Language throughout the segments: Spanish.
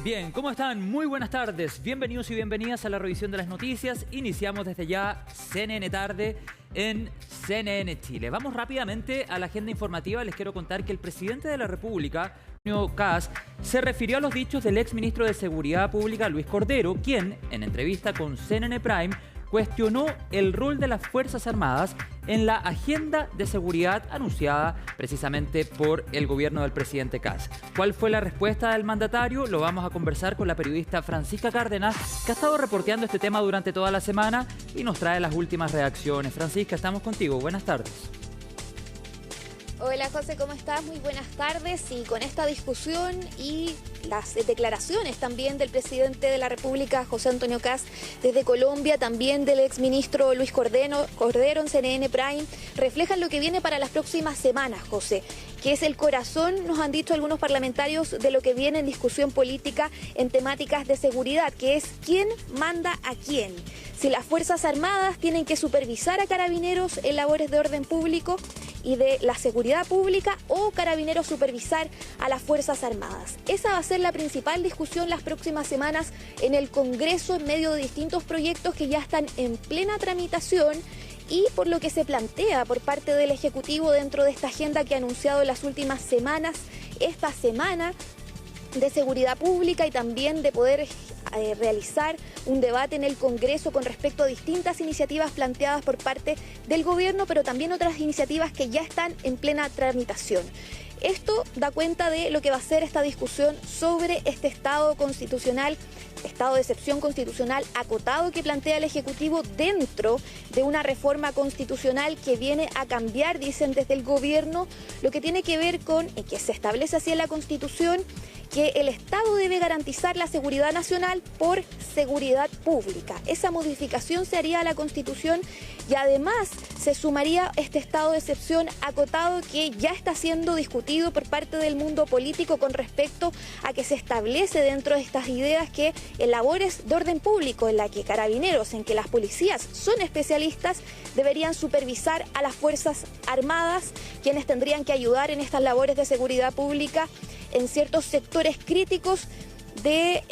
Bien, ¿cómo están? Muy buenas tardes. Bienvenidos y bienvenidas a la revisión de las noticias. Iniciamos desde ya CNN Tarde en CNN Chile. Vamos rápidamente a la agenda informativa. Les quiero contar que el presidente de la República, Antonio Kast, se refirió a los dichos del exministro de Seguridad Pública, Luis Cordero, quien, en entrevista con CNN Prime, cuestionó el rol de las Fuerzas Armadas en la agenda de seguridad anunciada precisamente por el gobierno del presidente Kast. ¿Cuál fue la respuesta del mandatario? Lo vamos a conversar con la periodista Francisca Cárdenas, que ha estado reporteando este tema durante toda la semana y nos trae las últimas reacciones. Francisca, estamos contigo. Buenas tardes. Hola José, ¿cómo estás? Muy buenas tardes. Y con esta discusión y las declaraciones también del presidente de la República, José Antonio Kast, desde Colombia, también del exministro Luis Cordero en CNN Prime, reflejan lo que viene para las próximas semanas, José, que es el corazón, nos han dicho algunos parlamentarios, de lo que viene en discusión política en temáticas de seguridad, que es quién manda a quién. Si las Fuerzas Armadas tienen que supervisar a Carabineros en labores de orden público y de la seguridad pública, o Carabineros supervisar a las Fuerzas Armadas. Esa va a ser la principal discusión las próximas semanas en el Congreso, en medio de distintos proyectos que ya están en plena tramitación y por lo que se plantea por parte del Ejecutivo dentro de esta agenda que ha anunciado en las últimas semanas, esta semana de seguridad pública, y también de poder realizar un debate en el Congreso con respecto a distintas iniciativas planteadas por parte del gobierno, pero también otras iniciativas que ya están en plena tramitación. Esto da cuenta de lo que va a ser esta discusión sobre este estado constitucional, estado de excepción constitucional acotado que plantea el Ejecutivo dentro de una reforma constitucional que viene a cambiar, dicen desde el gobierno, lo que tiene que ver con que se establece así en la Constitución que el Estado debe garantizar la seguridad nacional por seguridad pública. Esa modificación se haría a la Constitución y además se sumaría este estado de excepción acotado que ya está siendo discutido por parte del mundo político con respecto a que se establece dentro de estas ideas que en labores de orden público, en la que Carabineros, en que las policías son especialistas, deberían supervisar a las Fuerzas Armadas, quienes tendrían que ayudar en estas labores de seguridad pública en ciertos sectores críticos de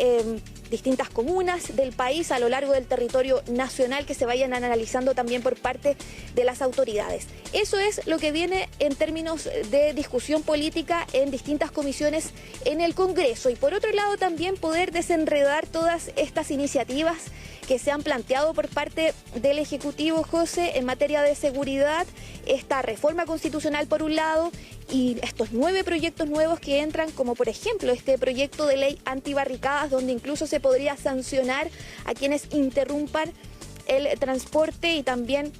distintas comunas del país a lo largo del territorio nacional, que se vayan analizando también por parte de las autoridades. Eso es lo que viene en términos de discusión política en distintas comisiones en el Congreso. Y por otro lado también poder desenredar todas estas iniciativas que se han planteado por parte del Ejecutivo, José, en materia de seguridad, esta reforma constitucional por un lado y estos 9 proyectos nuevos que entran, como por ejemplo este proyecto de ley antibarricadas, donde incluso se podría sancionar a quienes interrumpan el transporte y también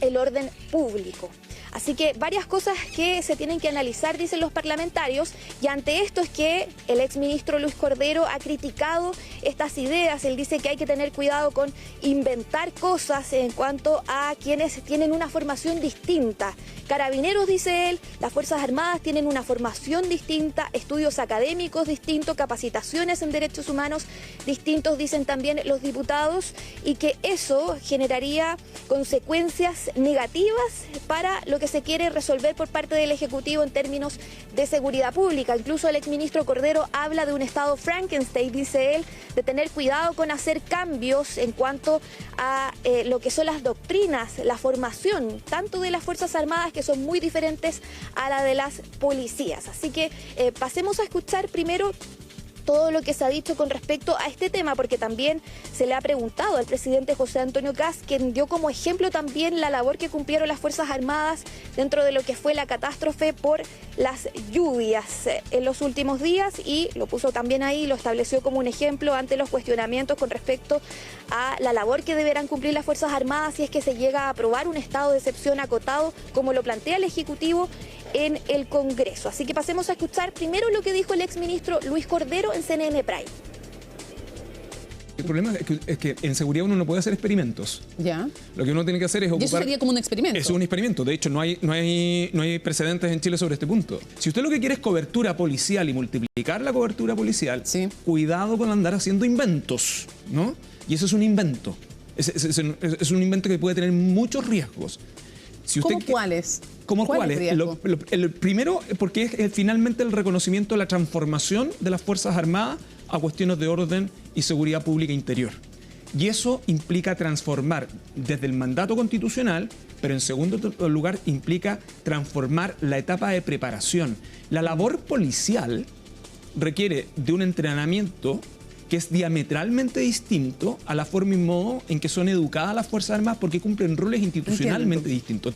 el orden público. Así que varias cosas que se tienen que analizar, dicen los parlamentarios, y ante esto es que el exministro Luis Cordero ha criticado estas ideas. Él dice que hay que tener cuidado con inventar cosas en cuanto a quienes tienen una formación distinta. Carabineros, dice él, las Fuerzas Armadas tienen una formación distinta, estudios académicos distintos, capacitaciones en derechos humanos distintos, dicen también los diputados, y que eso generaría consecuencias negativas para lo que se quiere resolver por parte del Ejecutivo en términos de seguridad pública. Incluso el exministro Cordero habla de un estado Frankenstein, dice él, de tener cuidado con hacer cambios en cuanto a lo que son las doctrinas, la formación, tanto de las Fuerzas Armadas, que son muy diferentes a la de las policías. Así que pasemos a escuchar primero todo lo que se ha dicho con respecto a este tema, porque también se le ha preguntado al presidente José Antonio Kast, quien dio como ejemplo también la labor que cumplieron las Fuerzas Armadas dentro de lo que fue la catástrofe por las lluvias en los últimos días, y lo puso también ahí, lo estableció como un ejemplo ante los cuestionamientos con respecto a la labor que deberán cumplir las Fuerzas Armadas si es que se llega a aprobar un estado de excepción acotado, como lo plantea el Ejecutivo en el Congreso. Así que pasemos a escuchar primero lo que dijo el exministro Luis Cordero en CNN Prime. El problema es que en seguridad uno no puede hacer experimentos. Ya. Lo que uno tiene que hacer es ocupar... ¿Y eso sería como un experimento? Es un experimento. De hecho, no hay precedentes en Chile sobre este punto. Si usted lo que quiere es cobertura policial y multiplicar la cobertura policial, sí, cuidado con andar haciendo inventos, ¿no? Y eso es un invento. Es un invento que puede tener muchos riesgos. Si usted, ¿Cómo cuáles? ¿Cómo cuáles? El primero, porque es finalmente el reconocimiento de la transformación de las Fuerzas Armadas a cuestiones de orden y seguridad pública interior. Y eso implica transformar desde el mandato constitucional, pero en segundo lugar implica transformar la etapa de preparación. La labor policial requiere de un entrenamiento que es diametralmente distinto a la forma y modo en que son educadas las Fuerzas Armadas, porque cumplen roles institucionalmente distintos.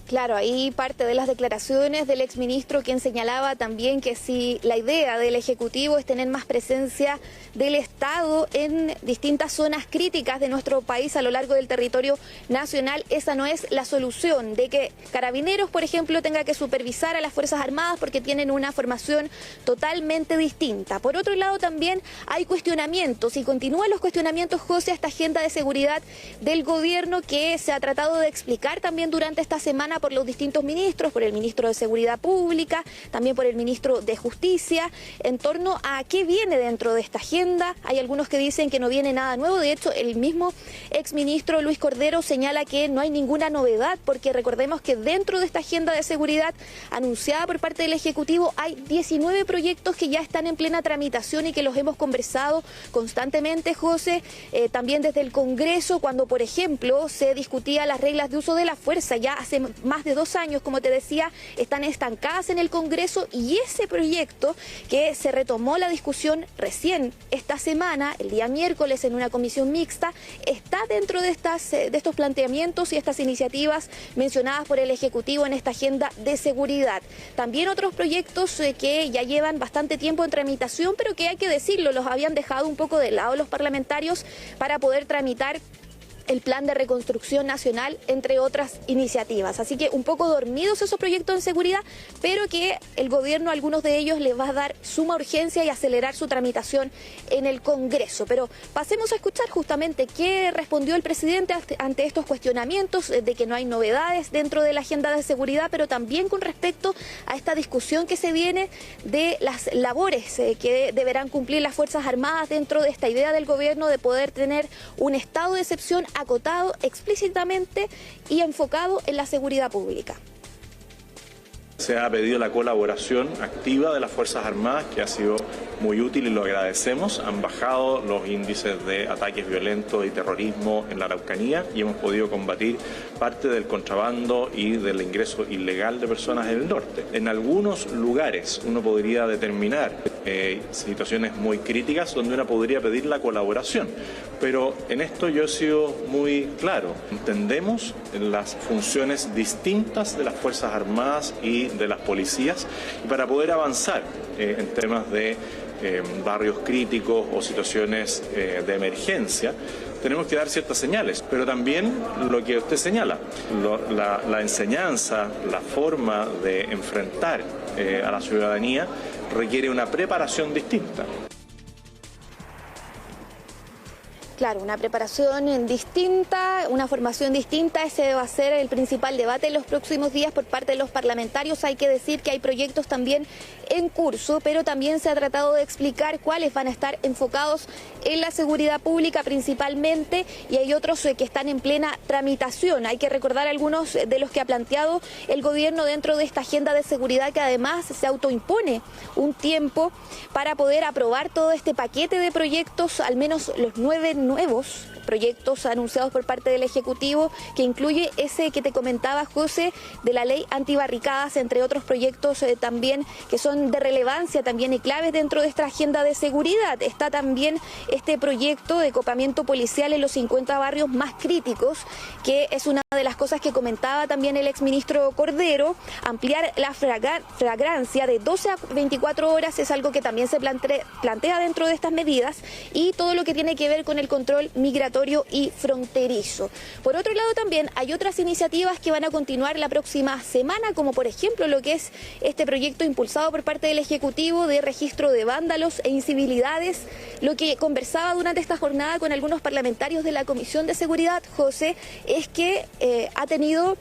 Claro, ahí parte de las declaraciones del exministro, quien señalaba también que si la idea del Ejecutivo es tener más presencia del Estado en distintas zonas críticas de nuestro país a lo largo del territorio nacional, esa no es la solución, de que Carabineros, por ejemplo, tenga que supervisar a las Fuerzas Armadas porque tienen una formación totalmente distinta. Por otro lado, también hay cuestionamientos y continúan los cuestionamientos, José, a esta agenda de seguridad del gobierno que se ha tratado de explicar también durante esta semana por los distintos ministros, por el ministro de Seguridad Pública, también por el ministro de Justicia, en torno a qué viene dentro de esta agenda. Hay algunos que dicen que no viene nada nuevo. De hecho, el mismo exministro Luis Cordero señala que no hay ninguna novedad, porque recordemos que dentro de esta agenda de seguridad anunciada por parte del Ejecutivo hay 19 proyectos que ya están en plena tramitación y que los hemos conversado constantemente, José, también desde el Congreso, cuando, por ejemplo, se discutía las reglas de uso de la fuerza. Ya hace más de 2 años, como te decía, están estancadas en el Congreso, y ese proyecto que se retomó la discusión recién esta semana, el día miércoles, en una comisión mixta, está dentro de estos planteamientos y estas iniciativas mencionadas por el Ejecutivo en esta agenda de seguridad. También otros proyectos que ya llevan bastante tiempo en tramitación, pero que hay que decirlo, los habían dejado un poco de lado los parlamentarios para poder tramitar el Plan de Reconstrucción Nacional, entre otras iniciativas. Así que un poco dormidos esos proyectos en seguridad, pero que el gobierno a algunos de ellos les va a dar suma urgencia y acelerar su tramitación en el Congreso. Pero pasemos a escuchar justamente qué respondió el presidente ante estos cuestionamientos de que no hay novedades dentro de la agenda de seguridad, pero también con respecto a esta discusión que se viene de las labores que deberán cumplir las Fuerzas Armadas dentro de esta idea del gobierno de poder tener un estado de excepción acotado explícitamente y enfocado en la seguridad pública. Se ha pedido la colaboración activa de las Fuerzas Armadas, que ha sido muy útil y lo agradecemos. Han bajado los índices de ataques violentos y terrorismo en la Araucanía y hemos podido combatir parte del contrabando y del ingreso ilegal de personas en el norte. En algunos lugares uno podría determinar situaciones muy críticas donde uno podría pedir la colaboración, pero en esto yo he sido muy claro. Entendemos las funciones distintas de las Fuerzas Armadas y de las policías, y para poder avanzar en temas de barrios críticos o situaciones de emergencia, tenemos que dar ciertas señales, pero también lo que usted señala, la enseñanza, la forma de enfrentar a la ciudadanía requiere una preparación distinta. Claro, una preparación distinta, una formación distinta, ese va a ser el principal debate en los próximos días por parte de los parlamentarios. Hay que decir que hay proyectos también en curso, pero también se ha tratado de explicar cuáles van a estar enfocados en la seguridad pública principalmente, y hay otros que están en plena tramitación. Hay que recordar algunos de los que ha planteado el gobierno dentro de esta agenda de seguridad, que además se autoimpone un tiempo para poder aprobar todo este paquete de proyectos, al menos los 9 nuevos proyectos anunciados por parte del Ejecutivo, que incluye ese que te comentaba, José, de la ley antibarricadas, entre otros proyectos también que son de relevancia también y claves dentro de esta agenda de seguridad. Está también este proyecto de copamiento policial en los 50 barrios más críticos, que es una de las cosas que comentaba también el exministro Cordero. Ampliar la flagrancia de 12 a 24 horas es algo que también se plantea dentro de estas medidas, y todo lo que tiene que ver con el control migratorio y fronterizo. Por otro lado, también hay otras iniciativas que van a continuar la próxima semana, como por ejemplo lo que es este proyecto impulsado por parte del Ejecutivo de registro de vándalos e incivilidades. Lo que conversaba durante esta jornada con algunos parlamentarios de la Comisión de Seguridad, José, es que ha tenido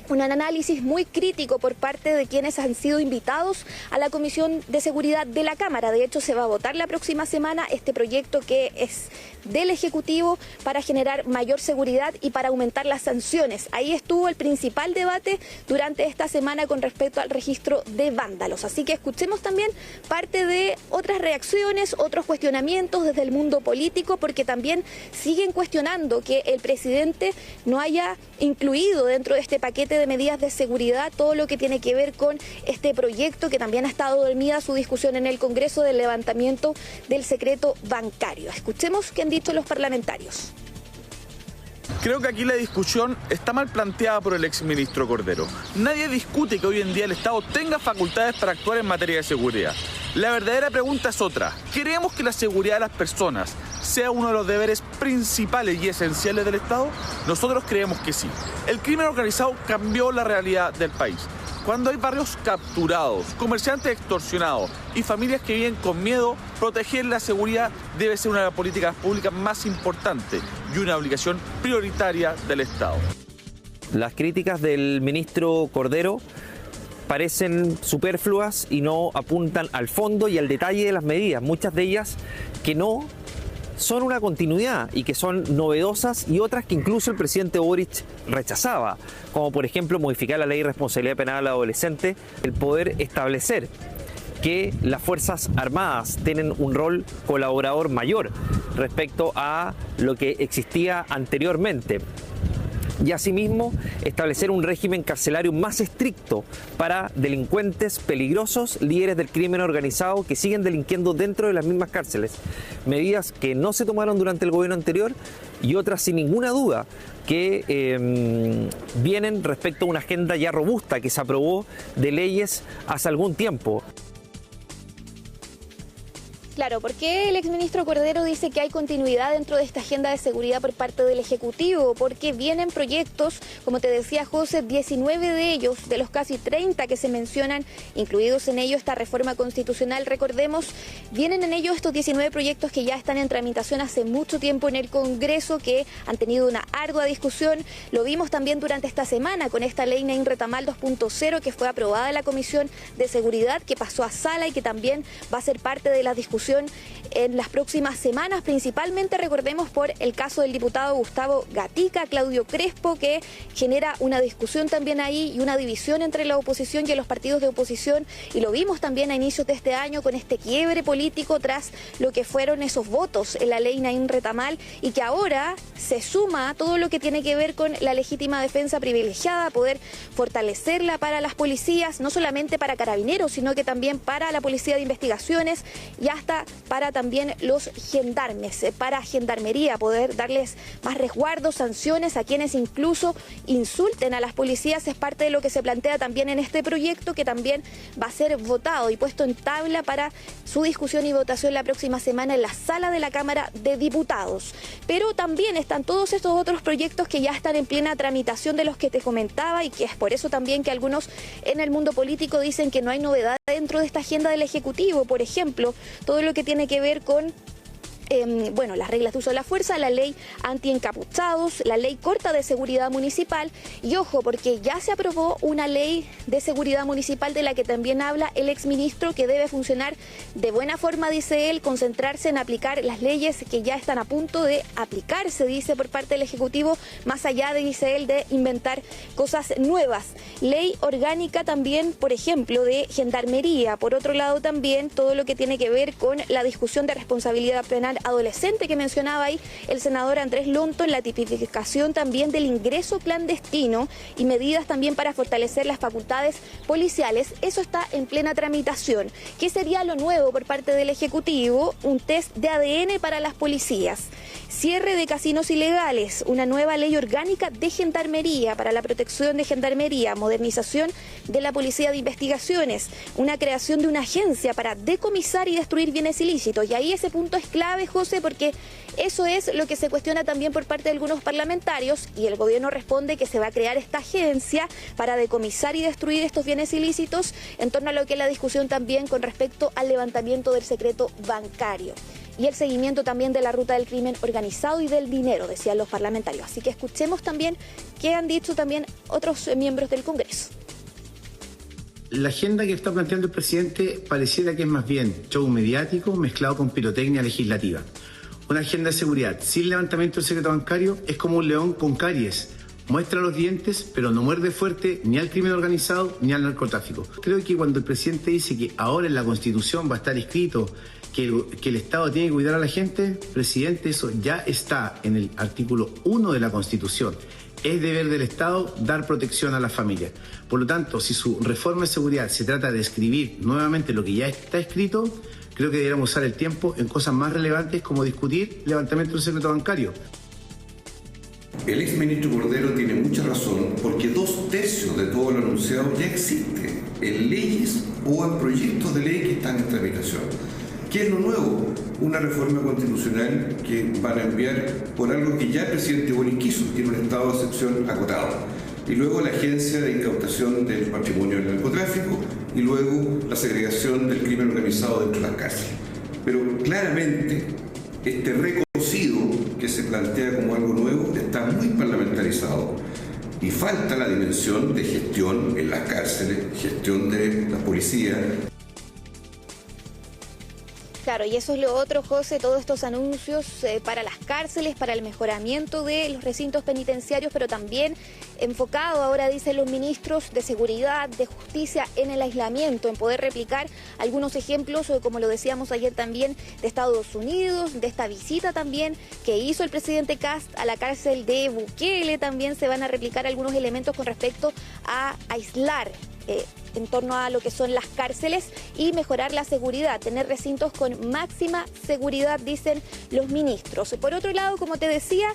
un análisis muy crítico por parte de quienes han sido invitados a la Comisión de Seguridad de la Cámara. De hecho, se va a votar la próxima semana este proyecto que es del Ejecutivo para generar mayor seguridad y para aumentar las sanciones. Ahí estuvo el principal debate durante esta semana con respecto al registro de vándalos. Así que escuchemos también parte de otras reacciones, otros cuestionamientos desde el mundo político, porque también siguen cuestionando que el presidente no haya incluido dentro de este paquete de medidas de seguridad todo lo que tiene que ver con este proyecto que también ha estado dormida su discusión en el Congreso del levantamiento del secreto bancario. Escuchemos qué han dicho los parlamentarios. Creo que aquí la discusión está mal planteada por el exministro Cordero. Nadie discute que hoy en día el Estado tenga facultades para actuar en materia de seguridad. La verdadera pregunta es otra. ¿Queremos que la seguridad de las personas sea uno de los deberes principales y esenciales del Estado? Nosotros creemos que sí. El crimen organizado cambió la realidad del país. Cuando hay barrios capturados, comerciantes extorsionados y familias que viven con miedo, proteger la seguridad debe ser una de las políticas públicas más importantes y una obligación prioritaria del Estado. Las críticas del ministro Cordero parecen superfluas y no apuntan al fondo y al detalle de las medidas, muchas de ellas que no son una continuidad y que son novedosas y otras que incluso el presidente Boric rechazaba, como por ejemplo modificar la ley de responsabilidad penal al adolescente, el poder establecer que las Fuerzas Armadas tienen un rol colaborador mayor respecto a lo que existía anteriormente. Y asimismo establecer un régimen carcelario más estricto para delincuentes peligrosos, líderes del crimen organizado que siguen delinquiendo dentro de las mismas cárceles. Medidas que no se tomaron durante el gobierno anterior y otras sin ninguna duda que vienen respecto a una agenda ya robusta que se aprobó de leyes hace algún tiempo. Claro, ¿por qué el exministro Cordero dice que hay continuidad dentro de esta agenda de seguridad por parte del Ejecutivo? Porque vienen proyectos, como te decía José, 19 de ellos, de los casi 30 que se mencionan, incluidos en ello esta reforma constitucional. Recordemos, vienen en ello estos 19 proyectos que ya están en tramitación hace mucho tiempo en el Congreso, que han tenido una ardua discusión. Lo vimos también durante esta semana con esta ley Nain Retamal 2.0 que fue aprobada en la Comisión de Seguridad, que pasó a sala y que también va a ser parte de la discusión en las próximas semanas, principalmente recordemos por el caso del diputado Gustavo Gatica, Claudio Crespo, que genera una discusión también ahí y una división entre la oposición y los partidos de oposición, y lo vimos también a inicios de este año con este quiebre político tras lo que fueron esos votos en la ley Nain Retamal, y que ahora se suma a todo lo que tiene que ver con la legítima defensa privilegiada, poder fortalecerla para las policías, no solamente para carabineros, sino que también para la policía de investigaciones y hasta para también los gendarmes, para gendarmería, poder darles más resguardos, sanciones a quienes incluso insulten a las policías. Es parte de lo que se plantea también en este proyecto, que también va a ser votado y puesto en tabla para su discusión y votación la próxima semana en la sala de la Cámara de Diputados. Pero también están todos estos otros proyectos que ya están en plena tramitación, de los que te comentaba, y que es por eso también que algunos en el mundo político dicen que no hay novedad dentro de esta agenda del Ejecutivo. Por ejemplo, todo lo que tiene que ver con las reglas de uso de la fuerza, la ley antiencapuchados, la ley corta de seguridad municipal. Y ojo, porque ya se aprobó una ley de seguridad municipal de la que también habla el exministro, que debe funcionar de buena forma, dice él, concentrarse en aplicar las leyes que ya están a punto de aplicarse, dice, por parte del Ejecutivo, más allá de, dice él, de inventar cosas nuevas. Ley orgánica también, por ejemplo, de gendarmería. Por otro lado, también todo lo que tiene que ver con la discusión de responsabilidad penal adolescente que mencionaba ahí el senador Andrés Lonto, en la tipificación también del ingreso clandestino y medidas también para fortalecer las facultades policiales. Eso está en plena tramitación. ¿Qué sería lo nuevo por parte del Ejecutivo? Un test de ADN para las policías. Cierre de casinos ilegales, una nueva ley orgánica de gendarmería para la protección de gendarmería, modernización de la policía de investigaciones, una creación de una agencia para decomisar y destruir bienes ilícitos. Y ahí ese punto es clave, José, porque eso es lo que se cuestiona también por parte de algunos parlamentarios, y el gobierno responde que se va a crear esta agencia para decomisar y destruir estos bienes ilícitos, en torno a lo que es la discusión también con respecto al levantamiento del secreto bancario. y el seguimiento también de la ruta del crimen organizado y del dinero, decían los parlamentarios. Así que escuchemos también qué han dicho también otros miembros del Congreso. La agenda que está planteando el presidente pareciera que es más bien show mediático mezclado con pirotecnia legislativa. Una agenda de seguridad sin levantamiento del secreto bancario es como un león con caries. Muestra los dientes, pero no muerde fuerte ni al crimen organizado ni al narcotráfico. Creo que cuando el presidente dice que ahora en la Constitución va a estar escrito que el Estado tiene que cuidar a la gente, presidente, eso ya está en el artículo 1 de la Constitución. Es deber del Estado dar protección a las familias. Por lo tanto, si su reforma de seguridad se trata de escribir nuevamente lo que ya está escrito, creo que deberíamos usar el tiempo en cosas más relevantes como discutir levantamiento del secreto bancario. El exministro Cordero tiene mucha razón porque 2/3 de todo lo anunciado ya existe en leyes o en proyectos de ley que están en tramitación. ¿Qué es lo nuevo? Una reforma constitucional que van a enviar por algo que ya el presidente Boric quiso, tiene un estado de excepción acotado. Y luego la Agencia de Incautación del Patrimonio del Narcotráfico y luego la segregación del crimen organizado dentro de las cárceles. Pero claramente este recocido que se plantea como algo nuevo está muy parlamentarizado y falta la dimensión de gestión en las cárceles, gestión de la policía. Claro, y eso es lo otro, José, todos estos anuncios para las cárceles, para el mejoramiento de los recintos penitenciarios, pero también enfocado, ahora dicen los ministros, de seguridad, de justicia en el aislamiento, en poder replicar algunos ejemplos, como lo decíamos ayer también, de Estados Unidos, de esta visita también que hizo el presidente Kast a la cárcel de Bukele. También se van a replicar algunos elementos con respecto a aislar en torno a lo que son las cárceles y mejorar la seguridad, tener recintos con máxima seguridad, dicen los ministros. Por otro lado, como te decía,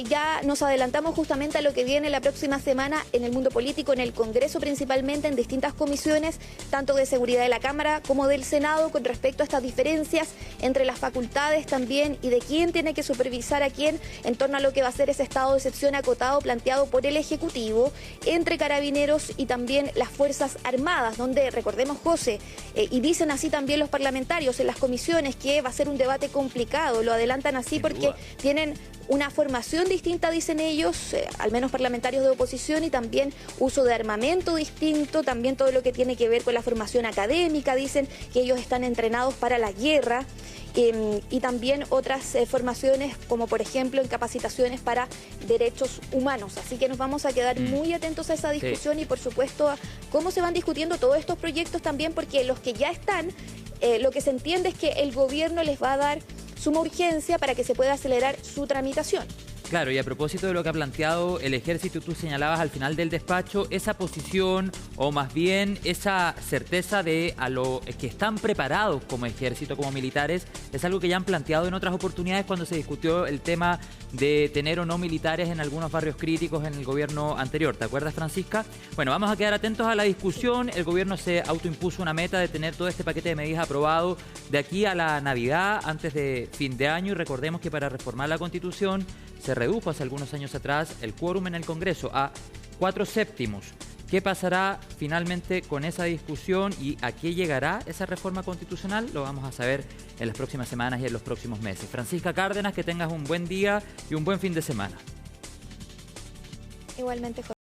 ya nos adelantamos justamente a lo que viene la próxima semana en el mundo político, en el Congreso principalmente, en distintas comisiones, tanto de seguridad de la Cámara como del Senado, con respecto a estas diferencias entre las facultades también y de quién tiene que supervisar a quién en torno a lo que va a ser ese estado de excepción acotado planteado por el Ejecutivo entre Carabineros y también las Fuerzas Armadas, donde, recordemos, José, y dicen así también los parlamentarios en las comisiones, que va a ser un debate complicado, lo adelantan así porque tienen una formación distinta, dicen ellos, al menos parlamentarios de oposición, y también uso de armamento distinto, también todo lo que tiene que ver con la formación académica, dicen que ellos están entrenados para la guerra. Y también otras formaciones, como por ejemplo en capacitaciones para derechos humanos. Así que nos vamos a quedar muy atentos a esa discusión y por supuesto a cómo se van discutiendo todos estos proyectos también, porque los que ya están, lo que se entiende es que el gobierno les va a dar suma urgencia para que se pueda acelerar su tramitación. Claro, y a propósito de lo que ha planteado el Ejército, tú señalabas al final del despacho esa posición, o más bien esa certeza de a lo que están preparados como Ejército, como militares, es algo que ya han planteado en otras oportunidades cuando se discutió el tema de tener o no militares en algunos barrios críticos en el gobierno anterior. ¿Te acuerdas, Francisca? Bueno, vamos a quedar atentos a la discusión. El gobierno se autoimpuso una meta de tener todo este paquete de medidas aprobado de aquí a la Navidad, antes de fin de año, y recordemos que para reformar la Constitución se redujo hace algunos años atrás el quórum en el Congreso a 4/7. ¿Qué pasará finalmente con esa discusión y a qué llegará esa reforma constitucional? Lo vamos a saber en las próximas semanas y en los próximos meses. Francisca Cárdenas, que tengas un buen día y un buen fin de semana. Igualmente, Jorge.